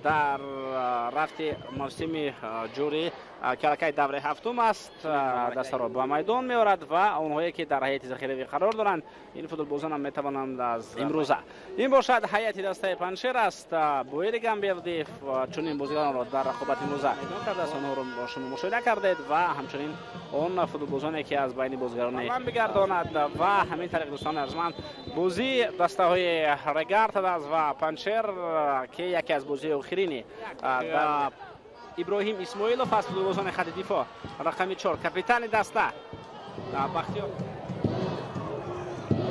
در رفت موسم جوری کلکه دوره هفتم است دست را به میدان میآورد و آنهایی که در هیئت ذخیره قرار دارند این فوتبالبازان هم میتوانند از امروزه این باشد هیئت دسته پنجشیر است بویر گمبیردیف چون این بازیکنان را در رقابت امروزه میدان کرده است آنها را با شما مشاهده کردید و همچنین اون فوتبالبازانی که از بین بازیکنان من بگرداند و همین طریق دوستان ارجمند بازی دسته های رگارت است و پنجشیر که یکی از بازی آخرین ابراهیم اسماعیلوف است فوتبالبازان خط دفاع رقم 4 کاپیتان دسته بختیار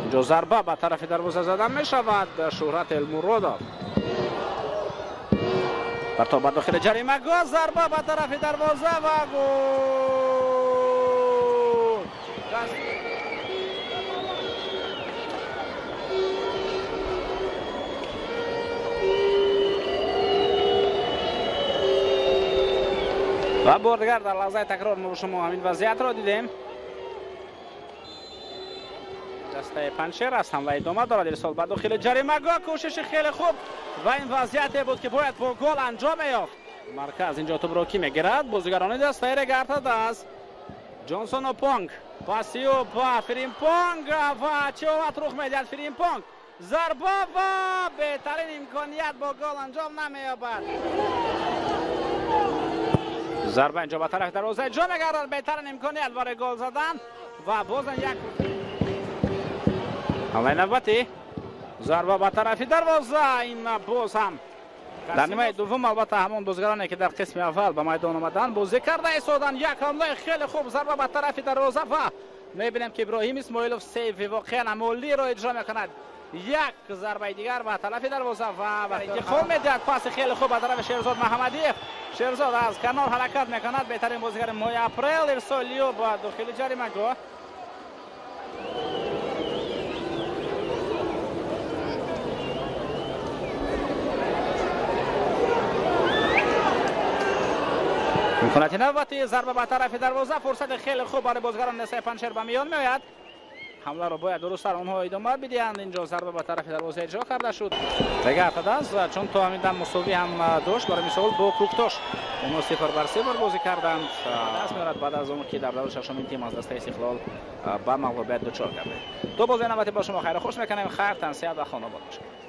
اینجا ضربه به طرف دروازه زده می شود شهرت المرادov پرتاب به داخل جریمه گل ضربه به طرف دروازه و گل و بار دیگر در لحظه تکرار ما شما همین وضعیت را دیدیم. دسته پنجشیر است هم و ادامه دارد ارسال به داخل جریمه گاه کوشش خیلی خوب و این وضعیت بود که باید با گل انجام یافت. مرکز اینجا توپ را کی میگیرد بازیگران دسته رگارت است جانسون و پانگ پاسیو با فریمپونگ و چه وقت رخ میدهد فریمپونگ ضربه و بهترین امکانیت با گل انجام نمییابد. ضربه اینجا به طرف دروازه جا میگردد بهترین امکانیت برای گل زدن و باز یک حمله نوبتی ضربه به طرف دروازه این باز هم در نیمه دوم البته همون بازیگرانی که در قسم اول به میدان آمدن بازی کرده ایستادن یک حمله خیلی خوب ضربه به طرف دروازه و میبینیم که ابراهیم اسماعیلوف سیو واقعا عملی را اجرا میکند یک ضربه دیگر به طرف دروازه و وقتی خود میدهد پاس خیلی خوب به طرف شیرزاد محمدیف شیرزاد از کنار حرکت میکند بهترین بازیگر ماه اپریل ارسالیو به داخل جریمه گاه امکانات نوبتی ضربه به طرف دروازه فرصت خیلی خوب برای بازیگران دسته پنجشیر به میان میآید حمله را باید درست آنها ادامه بدهند اینجا ضربه به طرف دروازه اجرا کرده شد رگارت است چون تا همین دم مساوی هم داشت برای مثال با کوکتاش اونها 0-0 بازی کردند دست میارد بعد از اون که در دور ششم این تیم از دسته استقلال به مغلوبیت دچار کرده. دو بازی نوبتی با شما خیر خوش میکنیم خیر تنسیت و خانواده باشید.